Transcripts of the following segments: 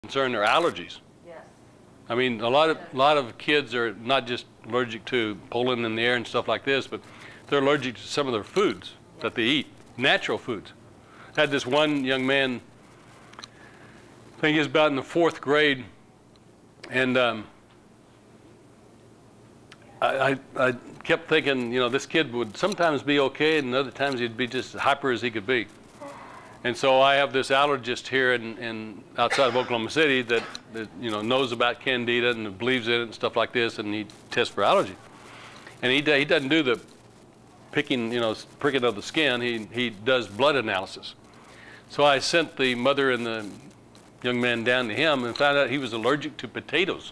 concern are allergies. Yes. I mean, a lot of kids are not just allergic to pollen in the air and stuff like this, but they're allergic to some of their foods that they eat, natural foods. I had this one young man, I think he was about in the 4th grade, and I kept thinking, you know, this kid would sometimes be okay, and other times he'd be just as hyper as he could be. And so I have this allergist here in outside of Oklahoma City that you know, knows about candida and believes in it and stuff like this, and he tests for allergy. And he doesn't do the picking, you know, pricking of the skin. He does blood analysis. So I sent the mother and the young man down to him and found out he was allergic to potatoes.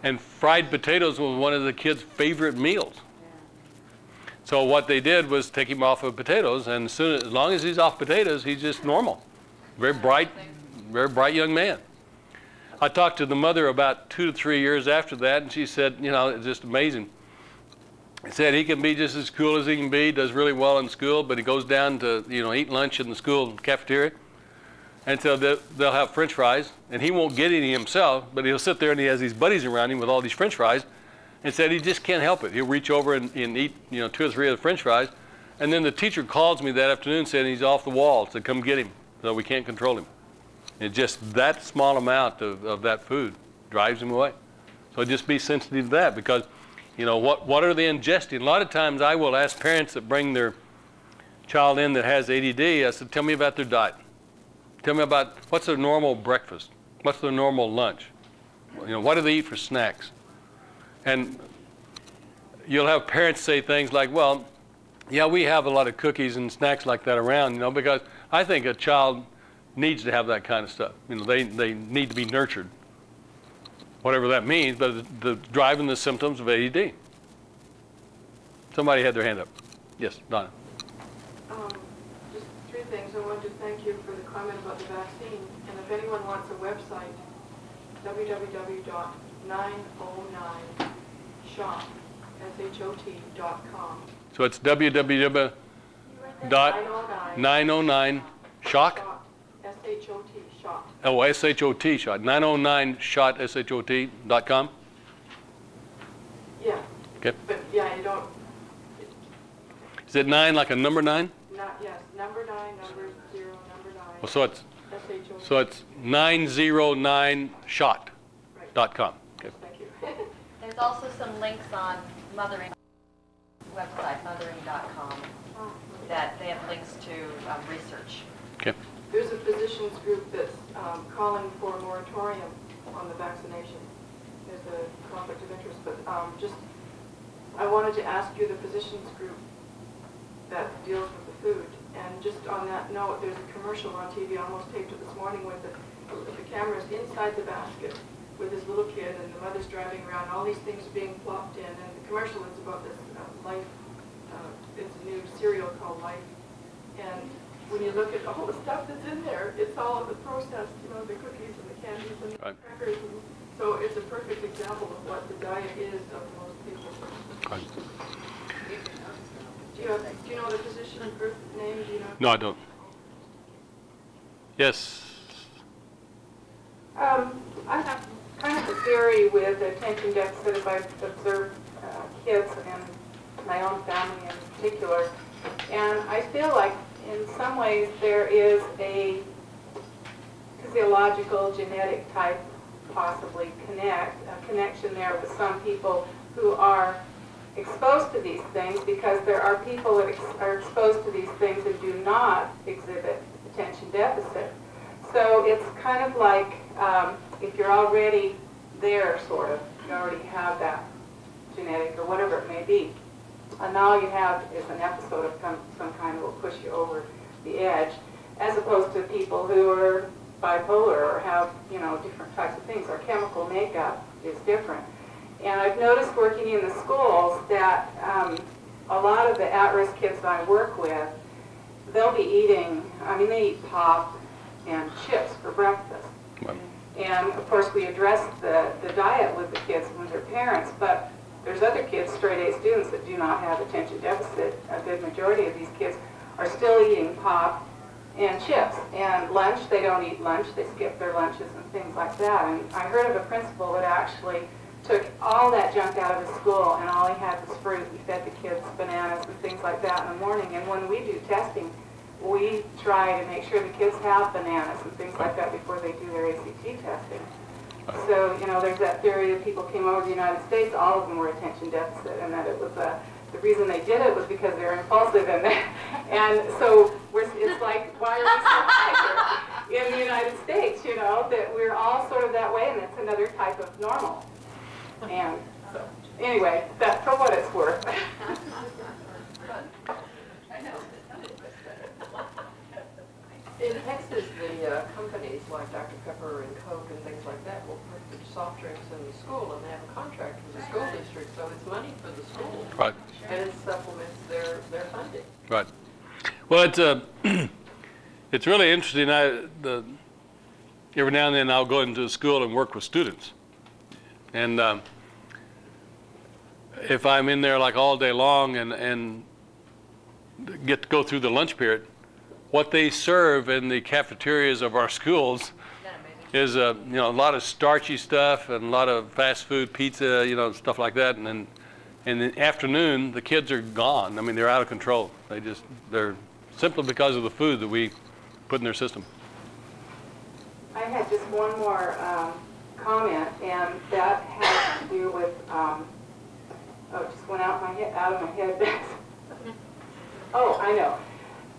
And fried potatoes was one of the kids' favorite meals. So what they did was take him off of potatoes, and as long as he's off potatoes, he's just normal. Very bright young man. I talked to the mother about 2 to 3 years after that, and she said, you know, it's just amazing. He said he can be just as cool as he can be, does really well in school, but he goes down to, you know, eat lunch in the school cafeteria, and so they'll have French fries, and he won't get any himself, but he'll sit there and he has these buddies around him with all these French fries, and said he just can't help it. He'll reach over and eat, you know, 2 or 3 of the French fries, and then the teacher calls me that afternoon saying he's off the wall, so come get him, so we can't control him. And just that small amount of that food drives him away. So just be sensitive to that, because, you know, what are they ingesting? A lot of times I will ask parents that bring their child in that has ADD, I said, tell me about their diet. Tell me about what's their normal breakfast, what's their normal lunch, you know, what do they eat for snacks? And you'll have parents say things like, well, yeah, we have a lot of cookies and snacks like that around, you know, because I think a child needs to have that kind of stuff. You know, they need to be nurtured, whatever that means, but the driving the symptoms of ADD. Somebody had their hand up. Yes, Donna. Just 3 things. I wanted to thank you for the comment about the vaccine. And if anyone wants a website, www.909shot.com. So it's www.909shock? S-H-O-T, shot. Oh, S-H-O-T, shot. 909shot, S-H-O-T.com? Yeah. Okay. But yeah, you don't. Is it 9 like a number 9? Yes, number 9, number 0, number 9. Well, so it's S-H-O-T. so it's 909shot.com. Okay. Thank you. There's also some links on Mothering website, mothering.com, that they have links to research. Okay. There's a physicians group that's calling for a moratorium on the vaccination. There's a conflict of interest, but I wanted to ask you, the physicians group that deals with the food, and just on that note, there's a commercial on TV, I almost taped it this morning, with the camera's inside the basket with this little kid, and the mother's driving around, all these things are being plopped in, and the commercial is about this Life, it's a new cereal called Life, and when you look at all the stuff that's in there, it's all of the processed, you know, the cookies and the candies and the crackers, and so it's a perfect example of what the diet is of most people. Right. Do you know the physician group name? Do you know? No, I don't. Yes. I have kind of a theory with attention deficit if I've observed kids and my own family in particular. And I feel like in some ways there is a physiological, genetic type, possibly connection there with some people who are exposed to these things, because there are people that are exposed to these things and do not exhibit attention deficit. So it's kind of like if you're already there, sort of, you already have that genetic or whatever it may be. And all you have is an episode of some kind that will push you over the edge, as opposed to people who are bipolar or have, you know, different types of things. Our chemical makeup is different. And I've noticed working in the schools that a lot of the at-risk kids that I work with, they'll be eating, I mean, they eat pop and chips for breakfast. Well. And of course we address the diet with the kids and with their parents, but there's other kids, straight-A students, that do not have attention deficit. A good majority of these kids are still eating pop and chips. And lunch, they don't eat lunch. They skip their lunches and things like that. And I heard of a principal that actually took all that junk out of his school, and all he had was fruit. He fed the kids bananas and things like that in the morning. And when we do testing, we try to make sure the kids have bananas and things like that before they do their ACT testing. So, you know, there's that theory that people came over to the United States, all of them were attention deficit, and that it was the reason they did it was because they were impulsive, and so it's like, why are we so hyper in the United States, you know, that we're all sort of that way, and it's another type of normal. And so, anyway, that's for what it's worth. In Texas, the companies like Dr. Pepper and Coke and things like that will put the soft drinks in the school, and they have a contract with the school district, so it's money for the school. Right. And it supplements their funding. Right. Well, it's really interesting. Every now and then I'll go into a school and work with students, and if I'm in there like all day long and get to go through the lunch period, what they serve in the cafeterias of our schools is you know, a lot of starchy stuff and a lot of fast food, pizza, you know, stuff like that. And then in the afternoon, the kids are gone. I mean, they're out of control. They're simply because of the food that we put in their system. I had just one more comment, and that has to do with, oh, it just went out of my head. Oh, I know.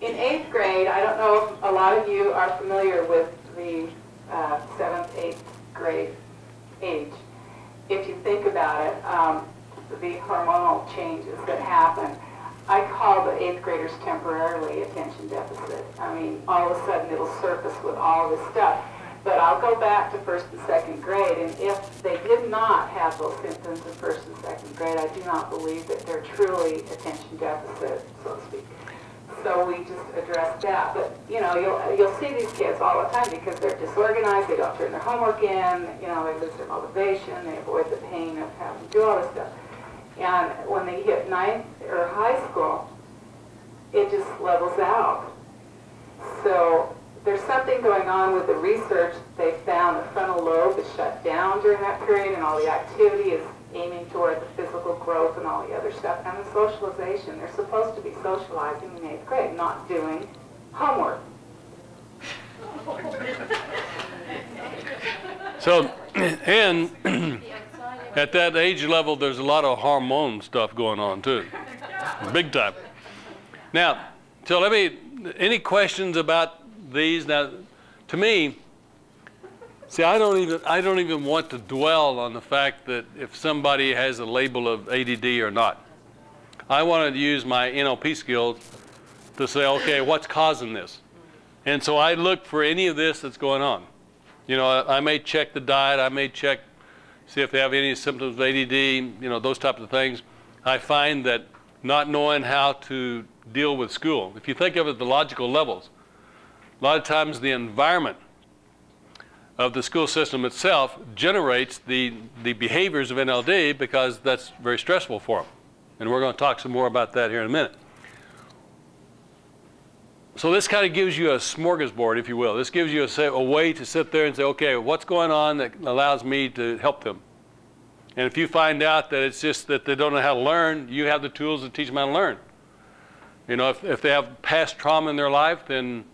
In 8th grade, I don't know if a lot of you are familiar with the 7th, 8th grade age. If you think about it, the hormonal changes that happen, I call the 8th graders temporarily attention deficit. I mean, all of a sudden it'll surface with all this stuff. But I'll go back to 1st and 2nd grade, and if they did not have those symptoms in 1st and 2nd grade, I do not believe that they're truly attention deficit, so to speak. So we just address that. But, you know, you'll see these kids all the time because they're disorganized, they don't turn their homework in, you know, they lose their motivation, they avoid the pain of having to do all this stuff. And when they hit 9th or high school, it just levels out. So there's something going on with the research. They found the frontal lobe is shut down during that period, and all the activity is aiming toward the physical growth and all the other stuff. And the socialization, they're supposed to be socializing in 8th grade, not doing homework. So, and at that age level, there's a lot of hormone stuff going on too, big time. Now, so any questions about these? Now, to me, see, I don't even want to dwell on the fact that if somebody has a label of ADD or not. I wanted to use my NLP skills to say, okay, what's causing this? And so I look for any of this that's going on. You know, I may check the diet, I may check, see if they have any symptoms of ADD, you know, those types of things. I find that not knowing how to deal with school, if you think of it at the logical levels, a lot of times the environment of the school system itself generates the behaviors of NLD because that's very stressful for them. And we're going to talk some more about that here in a minute. So this kind of gives you a smorgasbord, if you will. This gives you a way to sit there and say, okay, what's going on that allows me to help them? And if you find out that it's just that they don't know how to learn, you have the tools to teach them how to learn. You know, if they have past trauma in their life, then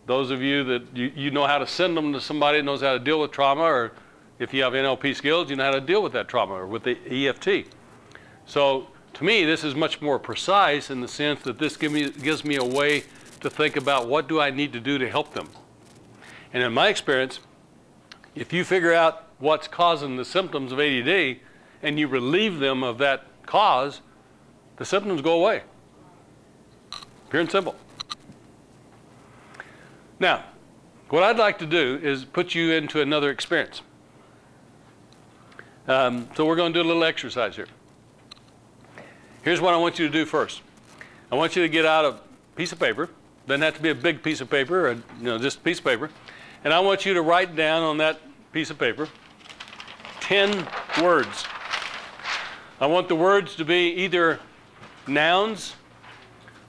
those of you that you know how to send them to somebody that knows how to deal with trauma, or if you have NLP skills, you know how to deal with that trauma, or with the EFT. So to me, this is much more precise in the sense that this gives me a way to think about what do I need to do to help them. And in my experience, if you figure out what's causing the symptoms of ADD and you relieve them of that cause, the symptoms go away. Pure and simple. Now, what I'd like to do is put you into another experience. So we're going to do a little exercise here. Here's what I want you to do first. I want you to get out a piece of paper. Doesn't have to be a big piece of paper, or, you know, just a piece of paper. And I want you to write down on that piece of paper 10 words. I want the words to be either nouns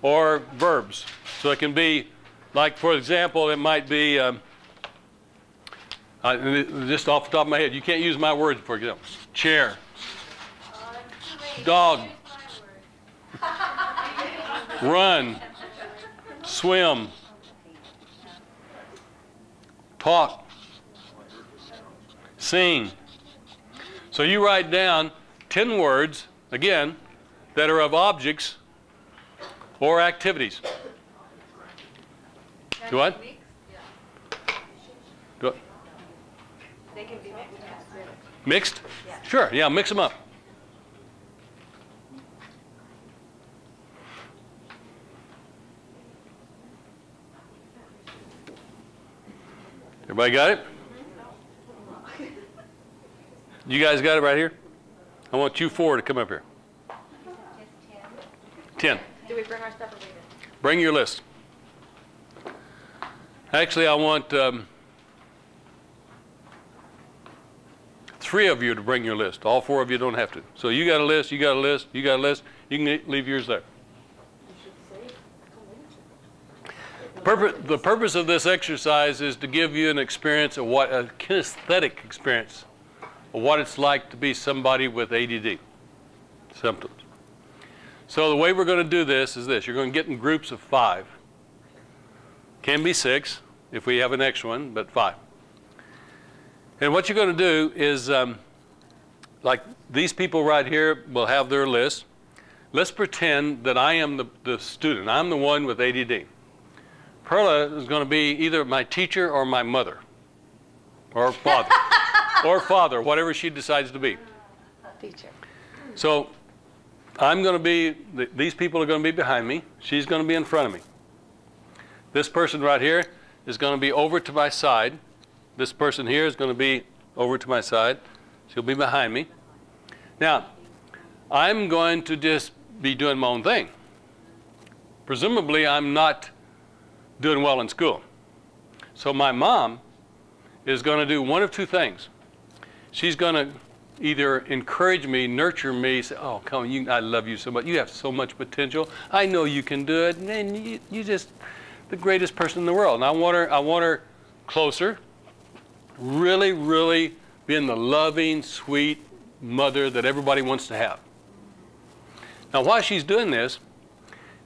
or verbs. So it can be Like, for example, it might be, just off the top of my head, you can't use my words, for example. Chair. Dog. Run. Swim. Talk. Sing. So you write down 10 words, again, that are of objects or activities. Do what? Do what? They can be mixed. Mixed? Yeah. Sure, yeah, mix them up. Everybody got it? You guys got it right here? I want you four to come up here. 10. Do we bring our stuff or leave it? Bring your list. Actually, I want 3 of you to bring your list. All 4 of you don't have to. So you got a list, you got a list, you got a list. You can leave yours there. The purpose of this exercise is to give you an experience of what, a kinesthetic experience of what it's like to be somebody with ADD symptoms. So the way we're going to do this is this. You're going to get in groups of 5. Can be 6 if we have an extra one, but 5. And what you're going to do is, like these people right here will have their list. Let's pretend that I am the student. I'm the one with ADD. Perla is going to be either my teacher or my mother or father or father, whatever she decides to be. Teacher. So I'm going to be, these people are going to be behind me. She's going to be in front of me. This person right here is going to be over to my side. This person here is going to be over to my side. She'll be behind me. Now, I'm going to just be doing my own thing. Presumably, I'm not doing well in school. So my mom is going to do one of 2 things. She's going to either encourage me, nurture me, say, oh, come on, I love you so much. You have so much potential. I know you can do it. And you just the greatest person in the world. And I want her closer, really, really being the loving, sweet mother that everybody wants to have. Now, while she's doing this,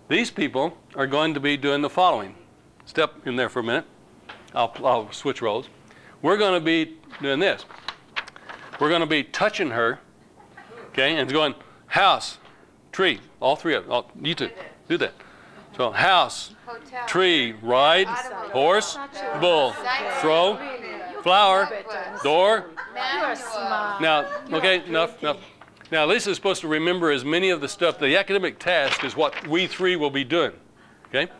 these people are going to be doing the following. Step in there for a minute. I'll switch roles. We're going to be doing this. We're going to be touching her, okay, and going house, tree, all 3 of them. You two, do that. So house, Hotel. Tree, ride, horse, bull, throw, flower, door. Now, okay, enough. Now, Lisa's supposed to remember as many of the stuff. The academic task is what we 3 will be doing, okay?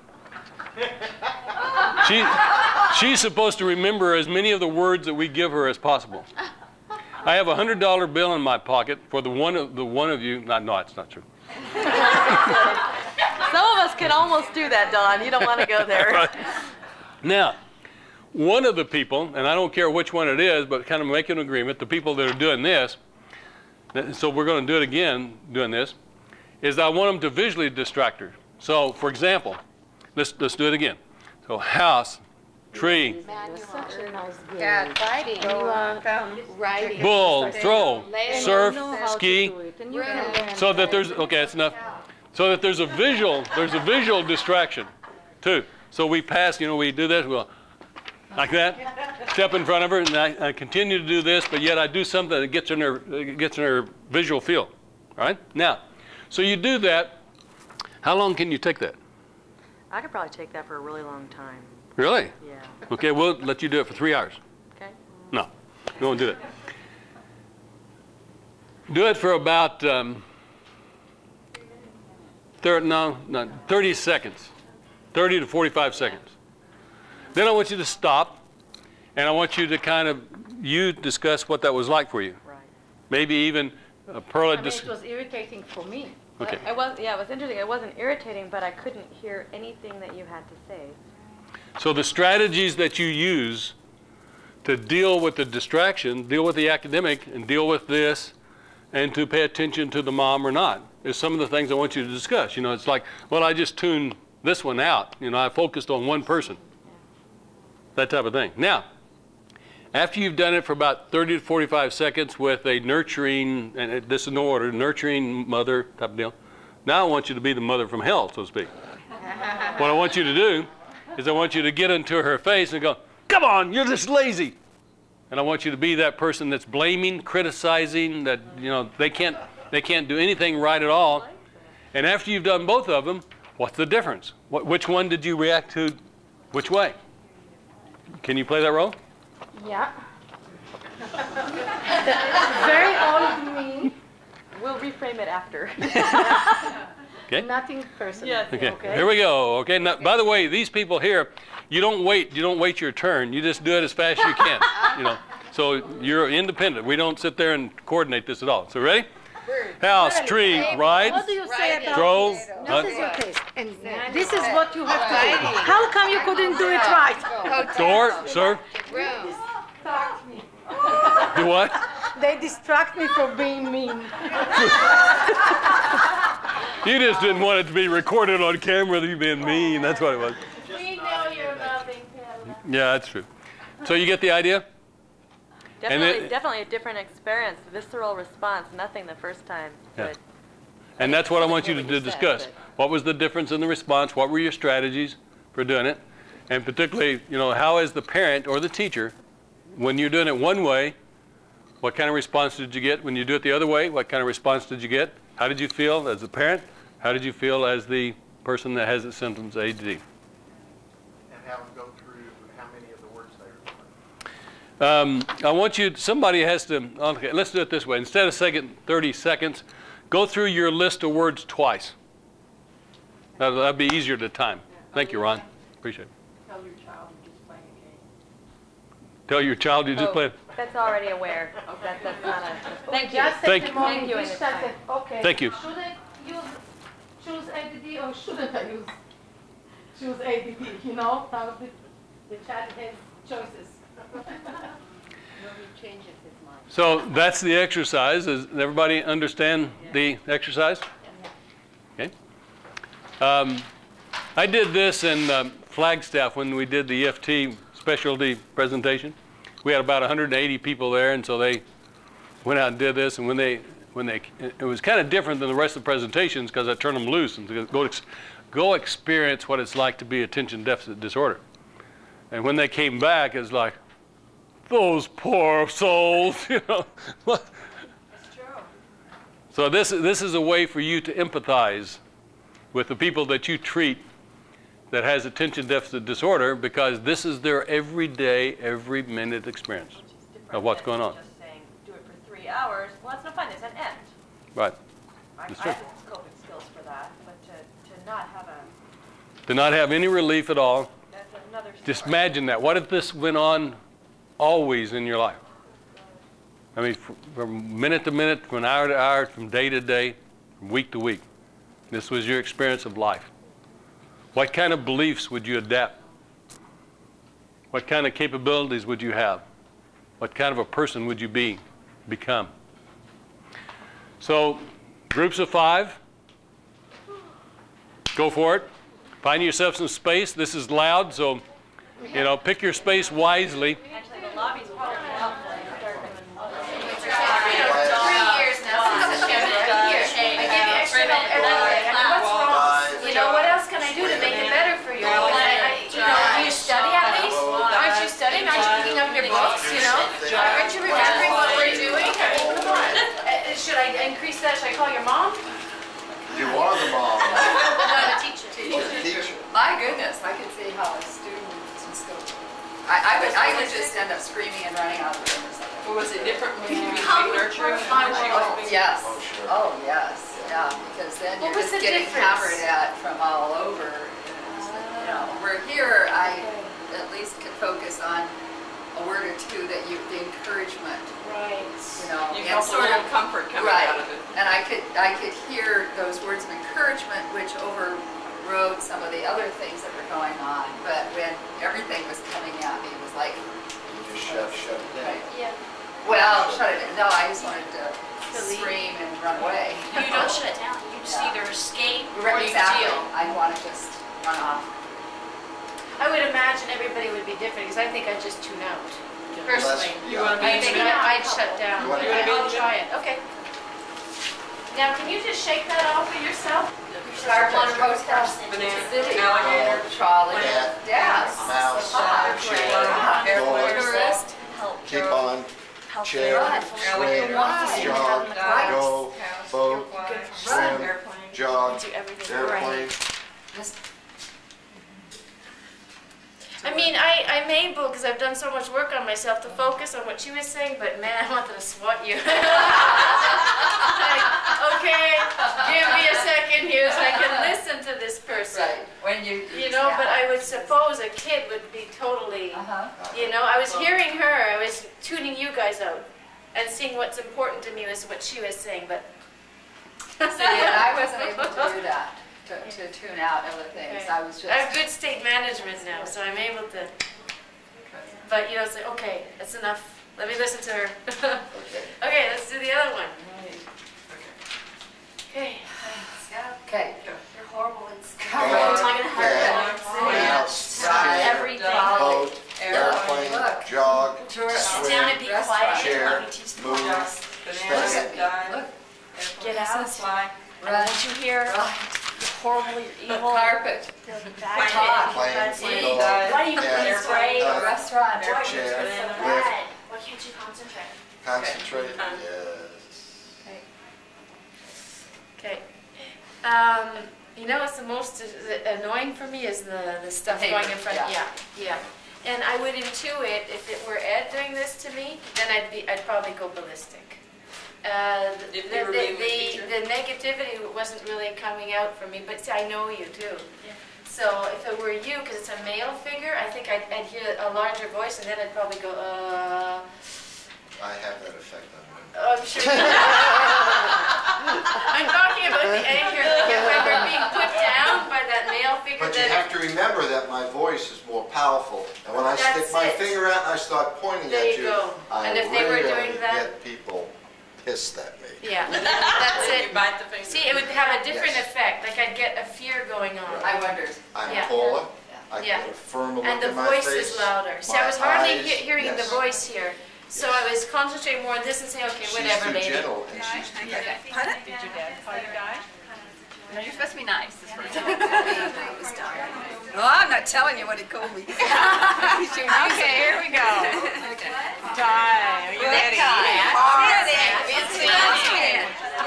She's supposed to remember as many of the words that we give her as possible. I have a $100 bill in my pocket for the one of you. No, it's not true. Some of us can almost do that, Don. You don't want to go there. Right. Now, one of the people, and I don't care which one it is, but kind of make an agreement, the people that are doing this, so we're going to do it again, doing this, is I want them to visually distract her. So, for example, let's do it again. So, house, tree, Riding. bull, throw, surf, ski, so that there's, okay, that's enough. So that there's a visual distraction, too. So we pass, we do this, we'll, like that, step in front of her, and I continue to do this, but yet I do something that gets in her visual field, all right? Now, so you do that. How long can you take that? I could probably take that for a really long time. Really? Yeah. Okay, we'll let you do it for 3 hours. Okay. No, we won't do it. Do it for about 30 seconds, 30 to 45 seconds. Then I want you to stop, and I want you to kind of, discuss what that was like for you. Right. Maybe even Perla. It was irritating for me. Okay. It was interesting. It wasn't irritating, but I couldn't hear anything that you had to say. So the strategies that you use to deal with the distraction, deal with the academic, and deal with this, and to pay attention to the mom or not, is some of the things I want you to discuss. It's like, well, I just tuned this one out. You know, I focused on one person. That type of thing. Now, after you've done it for about 30 to 45 seconds with a nurturing, and this is no order, nurturing mother type of deal, now I want you to be the mother from hell, so to speak. What I want you to do is I want you to get into her face and go, come on, you're just lazy. And I want you to be that person that's blaming, criticizing, that, you know, they can't do anything right at all. And after you've done both of them, what's the difference? Which one did you react to which way? Can you play that role? Yeah. Very old me. We'll reframe it after. Okay. Nothing personal. Yes. Okay. Here we go. Okay. Now, by the way, these people here, you don't wait your turn. You just do it as fast as you can. You know. So you're independent. We don't sit there and coordinate this at all. So ready? House, tree, ride, What do you say about throw. this is your case, and this is what you have to do. How come you couldn't do it right? Door, sir. Do what? They distract me from being mean. You just didn't want it to be recorded on camera that you've been mean. That's what it was. We know you're loving, Pella. Yeah, that's true. So you get the idea? Definitely, definitely a different experience, visceral response, nothing the first time. Yeah. But And that's what I want you to What you said, discuss. but- What was the difference in the response? What were your strategies for doing it? And particularly, you know, how is the parent or the teacher, when you're doing it one way, what kind of response did you get? When you do it the other way, what kind of response did you get? How did you feel as a parent? How did you feel as the person that has the symptoms of ADD? And have them go through how many of the words they remember. I want you, somebody has to, okay, let's do it this way. Instead of saying 30 seconds, go through your list of words twice. That'd be easier to time. Thank you, Ron. Appreciate it. Tell your child you're just playing a game. Tell your child you just played. that's already aware. That's not a, thank you. Just Thank at you. the moment, Thank you, we and it's said fine. that, okay. Thank you. Should I choose ADD or shouldn't I choose ADD? You know, how the child has choices. Nobody changes his mind. So that's the exercise. Does everybody understand the exercise? Okay. I did this in Flagstaff when we did the EFT specialty presentation. We had about 180 people there, and so they went out and did this. And it was kind of different than the rest of the presentations because I turned them loose and said, go experience what it's like to be attention deficit disorder. And when they came back, it's like, those poor souls, you know. It's true. So this is a way for you to empathize with the people that you treat that has attention deficit disorder, because this is their everyday, every minute experience Which is different of what's than going on. Just saying, do it for 3 hours. Well, that's no fun. It's an end. Right. I That's have true. the coping skills for that, but to not have a, To not have any relief at all. that's another story. Just imagine that. What if this went on always in your life? I mean, from minute to minute, from hour to hour, from day to day, from week to week. This was your experience of life. What kind of beliefs would you adapt? What kind of capabilities would you have? What kind of a person would you become? So, groups of 5. Go for it. Find yourself some space. This is loud, so, you know, pick your space wisely. Actually, the lobby's probably helpful. You know, what else can I do to make it better for you? Do you study at least? Aren't you studying? Aren't you picking up your books, you know? Aren't you remembering what we're doing? I mean, come on. Should I increase that? Should I call your mom? You are the mom. No, the teacher. Teacher. My goodness, I could see how a student was still. I would just end up screaming and running out of the room or something. Well, was it different when you was Come being nurturing and my when she was world. being? Yes. Oh, sure. Oh, yes. Yeah, because then What you're was just the getting difference? hammered at from all over. You know, where here I at least could focus on a word or two that the encouragement. Right. You know, You and felt a little comfort coming right. out of it. And I could hear those words of encouragement, which overrode some of the other things that were going on. But when everything was coming at me, it was like, You just shut it down. right? Yeah. Well, shut it down. No, I just wanted to scream and run away. You don't shut it down. You just either escape or Right, you exactly. deal. I want to just run off. I would imagine everybody would be different, because I think I'd just tune out, personally. Yeah. I think I'd shut down. You wanna be I'll try it, okay. Now, can you just shake that off for yourself? Carpet, coasthouse, city, alligator, trolley, desk, Mouse, chair, airplane, tourist, keep on, chair, swing, jog, go, boat, swim, jog, airplane. I mean, I'm able, because I've done so much work on myself, to focus on what she was saying, but man, I wanted to swat you. Like, okay, give me a second here so I can listen to this person. Right, when you know, but I would suppose a kid would be totally, I was hearing her, I was tuning you guys out and seeing what's important to me was what she was saying, but. See, and I wasn't able to do that. To tune out other things. I was just. I have good state management now, so I'm able to. But it's like, okay, that's enough. Let me listen to her. Okay, let's do the other one. Okay. Okay. You're horrible in House, everything. boat, airplane, jog, Sit down and be quiet. chair, move, stand, Get out. Run. Did you hear? Horrible, you're evil. Carpet. Talk. plane, go, Why do you feel afraid? Restaurant. chair, lift, Why can't you concentrate? concentrate, yes. Okay. What's the most annoying for me is the stuff going in front. Yeah. And I would intuit if it were Ed doing this to me, then I'd probably go ballistic. The negativity wasn't really coming out for me, but see, I know you too. Yeah. So if it were you, because it's a male figure, I think I'd hear a larger voice, and then I'd probably go, I have that effect on women. I'm sure. I'm talking about the anger. Like if I were being put down by that male figure, But you have to remember that my voice is more powerful, and when I stick my finger out and I start pointing at you, I and if they were really doing that, get people pissed at me. yeah, that's it. You bite the finger. See, it would have a different effect. Like I'd get a fear going on. I wondered. I'm Yeah. taller. I Yeah. get a firmer look And the in my voice face. is louder. See, My I was hardly eyes, hearing the yes. voice here. So I was concentrating more on this and saying, okay, whatever, She's too lady. gentle and she's too Pardon? Did your dad call you guy? No, you're supposed to be nice. Well, I'm not telling you what he called me. Okay, here we go. Di, are you ready?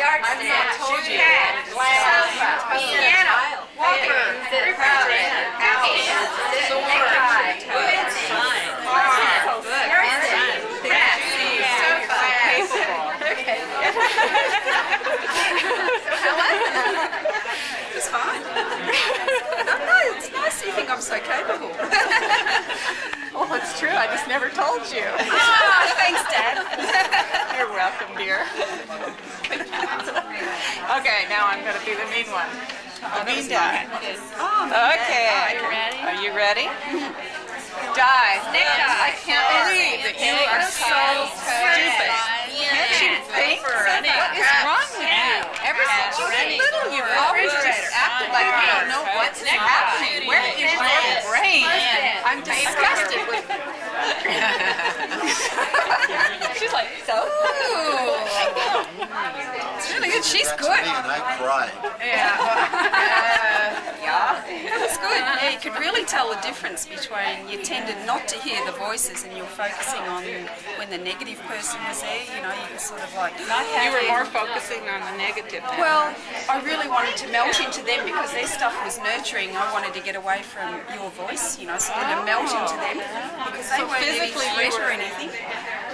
Yard stand, cat, sofa, piano, walker, refrigerator, house, necktie, yard stand, it's fine. No, it's nice you think I'm so capable. Well, it's true. I just never told you. Oh, thanks, Dad. You're welcome, dear. Okay, now I'm going to be the mean one. Mean Di. Okay. Are you ready? Di, I can't believe that you are so stupid. Can't you think? What is wrong with you? Ever since you were little, you've always just acted like you don't know what's happening. Where is your brain? I'm disgusted with you. She's like, so? It's really good. She's good. And I cried. Yeah. That was good. Yeah, you could really tell the difference between you tended not to hear the voices and you were focusing on when the negative person was there. You were sort of like... You were more focusing on the negative. Well, I really wanted to melt into them because their stuff was nurturing. I wanted to get away from your voice, sort of to melt into them because they weren't any threat or anything.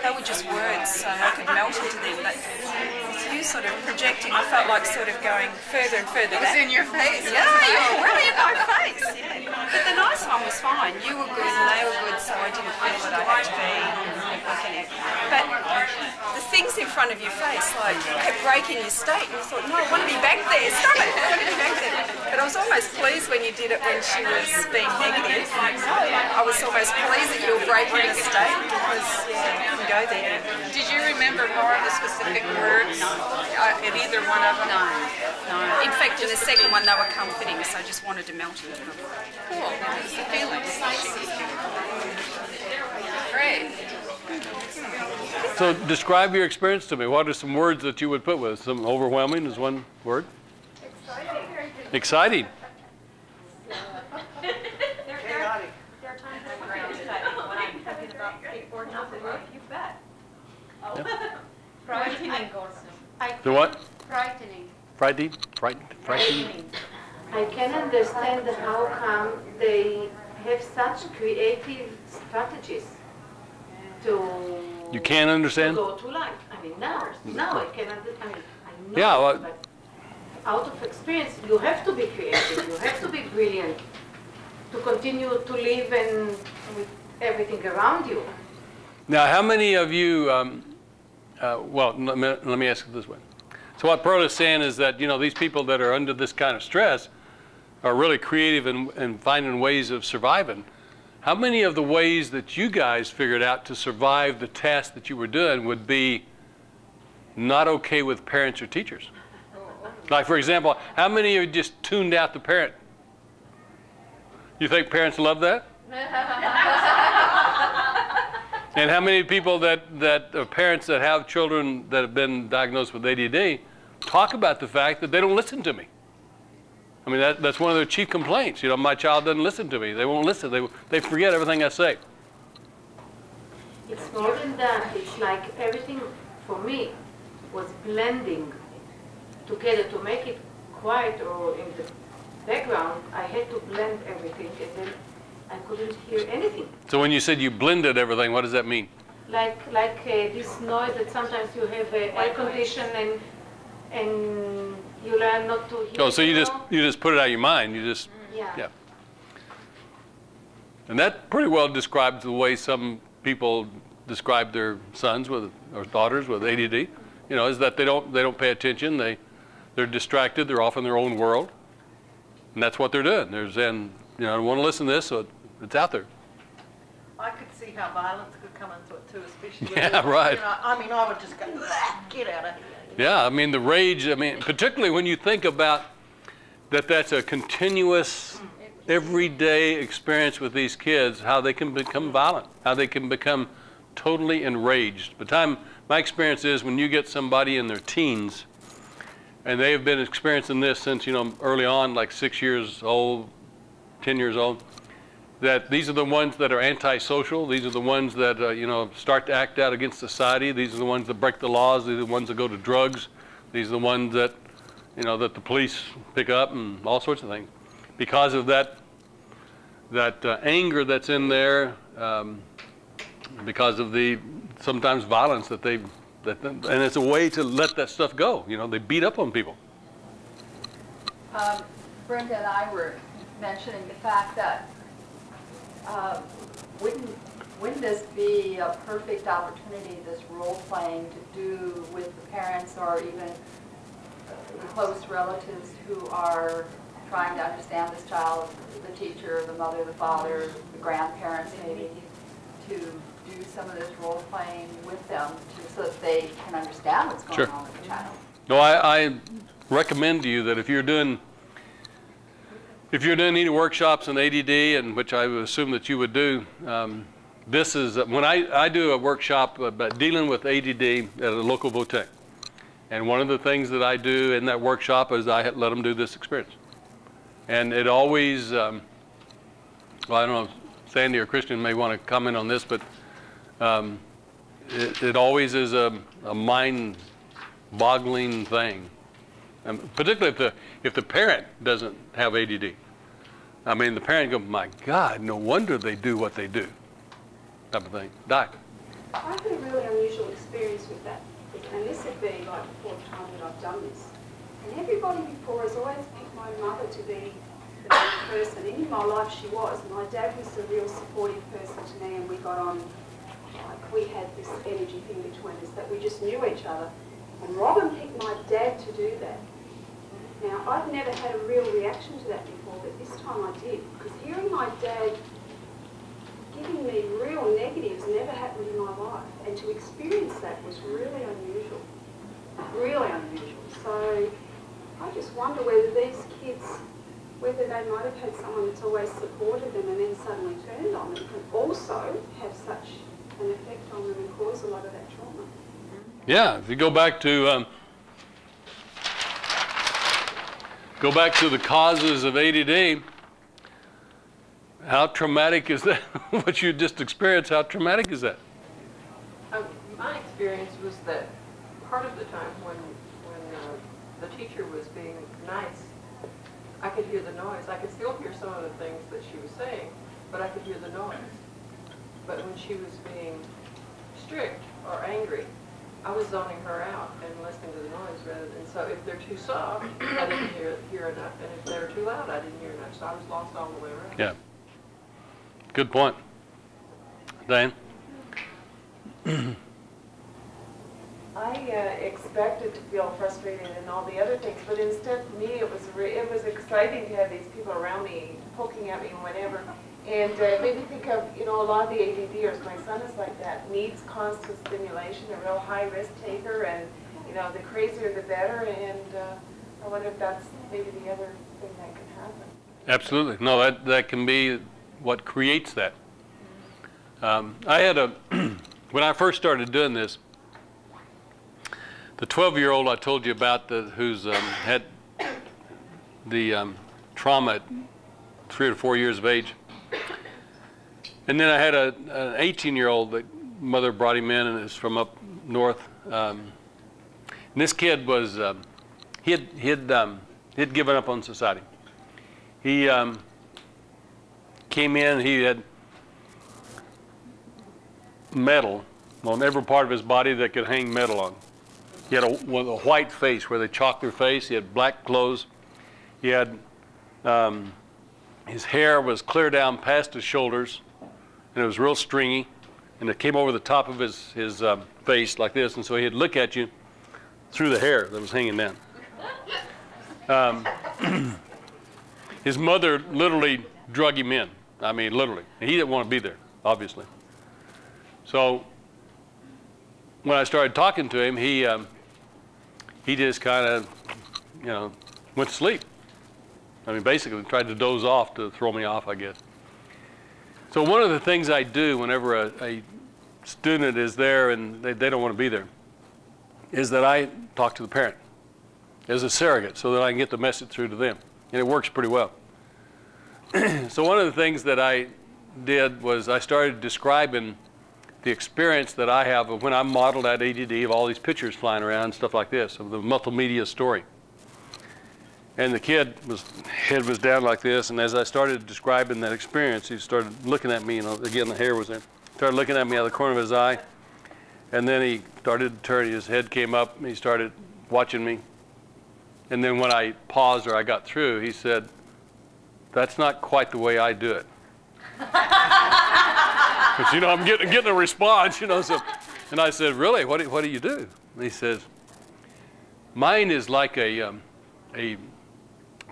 They were just words, so I could melt into them. But with you sort of projecting, I felt like sort of going further and further back. It was in your face. Yeah, you were really in my face. Yeah. But the nice one was fine. You were good and they were good, so I didn't feel that I had to be. But the things in front of your face, like, kept breaking your state, and you thought, no, I want to be back there. Stop it. I want to be back there. But I was almost pleased when you did it when she was being negative. I was almost pleased that you were breaking the state because, go there. Did you remember more of the specific words in either one of them? No, no. In fact, in the second one, they were comforting, so I just wanted to melt into them. Cool. That was the feeling she was giving. Great. So describe your experience to me. What are some words that you would put with? Some overwhelming is one word. Exciting. Exciting. Chaotic. There are times I'm very excited when I'm talking about skateboarding off the roof. You bet. Yeah. Frightening. The what? Frightening. Frightening. I can understand how come they have such creative strategies to. You can't understand? To go to life. I mean, now I can understand. I mean, I know. Yeah. Well, but out of experience, you have to be creative. You have to be brilliant to continue to live and with everything around you. now, how many of you? Well, let me ask it this way. So what Pearl is saying is that these people that are under this kind of stress are really creative in finding ways of surviving. How many of the ways that you guys figured out to survive the task that you were doing would be not okay with parents or teachers? Like, for example, how many of you just tuned out the parent? You think parents love that? And how many people that are parents that have children that have been diagnosed with ADD talk about the fact that they don't listen to me? I mean, that's one of their chief complaints. My child doesn't listen to me. They won't listen. They forget everything I say. It's more than that. It's like everything for me was blending together to make it quiet or in the background. I had to blend everything, and then I couldn't hear anything. So when you said you blended everything, what does that mean? Like this noise that sometimes you have air condition and you learn not to hear. Oh, so you just put it out of your mind. You just yeah. And that pretty well describes the way some people describe their sons or daughters with ADD. Is that they don't pay attention. They're distracted. They're off in their own world, and that's what they're doing. I want to listen to this, so it's out there. I could see how violence could come into it too, especially. Yeah, right. I mean, I would just go, get out of here. Yeah, I mean the rage. I mean, particularly when you think about that's a continuous, everyday experience with these kids, how they can become violent, how they can become totally enraged. My experience is when you get somebody in their teens, and they have been experiencing this since early on, like 6 years old, 10 years old, that these are the ones that are antisocial. These are the ones that start to act out against society. These are the ones that break the laws. These are the ones that go to drugs. These are the ones that that the police pick up and all sorts of things, because of that anger that's in there, because of the sometimes violence and it's a way to let that stuff go. They beat up on people. Brenda and I were mentioning the fact that wouldn't this be a perfect opportunity, this role playing, to do with the parents or even close relatives who are trying to understand this child, the teacher, the mother, the father, the grandparents maybe, to do some of this role playing with them so that they can understand what's going on with the child? No, I recommend to you that if you're doing any workshops on ADD, and which I would assume that you would do, this is when I do a workshop about dealing with ADD at a local boutique. And one of the things that I do in that workshop is I let them do this experience. And it always, well, I don't know, Sandy or Christian may want to comment on this, but it always is a mind-boggling thing. Particularly if the parent doesn't have ADD. I mean, the parent goes, my God, no wonder they do what they do, type of thing. Doc. I've had a really unusual experience with that. And this would be like the fourth time that I've done this. And everybody before has always picked my mother to be the best person. And in my life she was. My dad was a real supportive person to me, and we got on, like we had this energy thing between us that we just knew each other. And Robin picked my dad to do that. Now, I'd never had a real reaction to that before, but this time I did. Because hearing my dad giving me real negatives never happened in my life. And to experience that was really unusual. Really unusual. So I just wonder whether these kids, whether they might have had someone that's always supported them and then suddenly turned on them, can also have such an effect on them and cause a lot of that trauma. Yeah, if you go back to the causes of ADD, how traumatic is that? What you just experienced, how traumatic is that? My experience was that part of the time when the teacher was being nice, I could hear the noise. I could still hear some of the things that she was saying, but I could hear the noise. But when she was being strict or angry, I was zoning her out and listening to the noise rather than, so if they're too soft, I didn't hear enough, and if they're too loud, I didn't hear enough, so I was lost all the way around. Yeah. Good point. Diane? I expected to feel frustrated and all the other things, but instead for me it was exciting to have these people around me poking at me and whatever. And it made me think of, you know, a lot of the ADDers, my son is like that, needs constant stimulation, a real high risk taker, and, you know, the crazier the better, and I wonder if that's maybe the other thing that can happen. Absolutely. No, that can be what creates that. I had when I first started doing this, the 12-year-old I told you about who's had the trauma at 3 or 4 years of age. And then I had an 18-year-old that mother brought him in, and is from up north. And this kid was, he had given up on society. He came in, he had metal on every part of his body that could hang metal on. He had a white face where they chalked their face. He had black clothes. He had, his hair was clear down past his shoulders, and it was real stringy, and it came over the top of his face like this, and so he'd look at you through the hair that was hanging down. His mother literally drug him in. I mean, literally. And he didn't want to be there, obviously. So when I started talking to him, he just kind of, you know, went to sleep. I mean, basically tried to doze off to throw me off, I guess. So one of the things I do whenever a student is there and they don't want to be there is that I talk to the parent as a surrogate so that I can get the message through to them. And it works pretty well. So one of the things that I did was I started describing the experience that I have of when I modeled that ADD of all these pictures flying around and stuff like this, of the multimedia story. And the kid head was down like this, and as I started describing that experience, he started looking at me, you know, again the hair was there, started looking at me out of the corner of his eye, and then he started to turn, his head came up, and he started watching me. And then when I paused or I got through, he said, "That's not quite the way I do it." But, you know, I'm getting a response, you know. So, and I said, "Really? What do you do?" And he says, "Mine is like a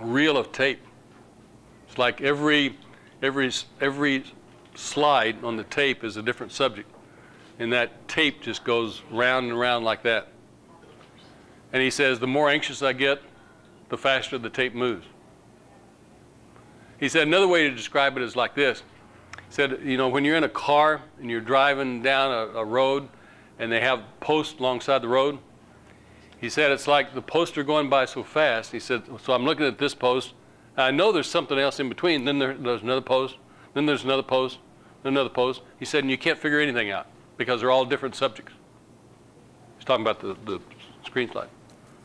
reel of tape. It's like every slide on the tape is a different subject, and that tape just goes round and round like that." And he says, "The more anxious I get, the faster the tape moves." He said another way to describe it is like this. He said, you know, when you're in a car and you're driving down a road and they have posts alongside the road, he said it's like the posts are going by so fast. He said, so I'm looking at this post. I know there's something else in between. Then there's another post. Then there's another post. Then another post. He said, and you can't figure anything out because they're all different subjects. He's talking about the screen slide.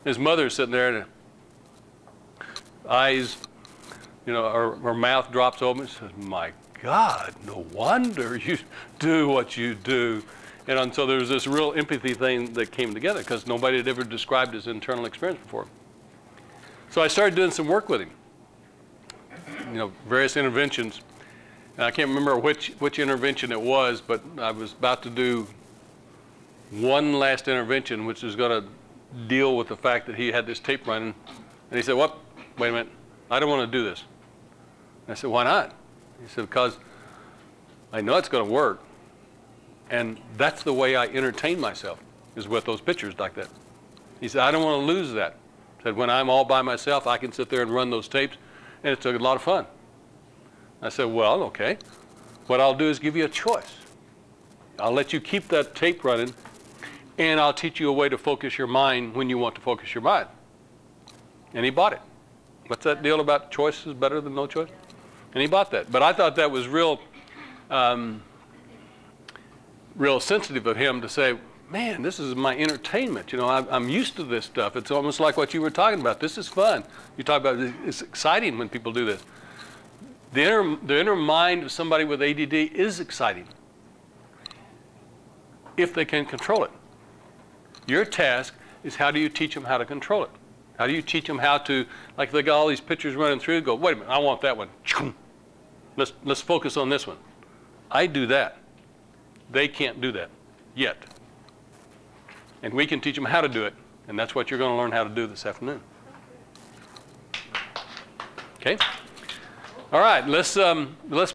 His mother's sitting there and eyes, you know, her mouth drops open. She says, "My God, no wonder you do what you do." And so there was this real empathy thing that came together because nobody had ever described his internal experience before. So I started doing some work with him, you know, various interventions. And I can't remember which intervention it was, but I was about to do one last intervention, which is going to deal with the fact that he had this tape running. And he said, "What? Wait a minute. I don't want to do this." I said, "Why not?" He said, "Because I know it's going to work. And that's the way I entertain myself, is with those pictures like that. He said, I don't want to lose that. He said, when I'm all by myself, I can sit there and run those tapes, and it's a lot of fun. I said, well, okay. What I'll do is give you a choice. I'll let you keep that tape running, and I'll teach you a way to focus your mind when you want to focus your mind. And he bought it. What's that deal about choice is better than no choice? And he bought that. But I thought that was real sensitive of him to say, man, this is my entertainment. You know, I'm used to this stuff. It's almost like what you were talking about. This is fun. You talk about it's exciting when people do this. The inner mind of somebody with ADD is exciting if they can control it. Your task is, how do you teach them how to control it? How do you teach them how to, like they got all these pictures running through, go, wait a minute, I want that one. Let's focus on this one. I do that. They can't do that yet. And we can teach them how to do it, and that's what you're going to learn how to do this afternoon. Okay? All right, let's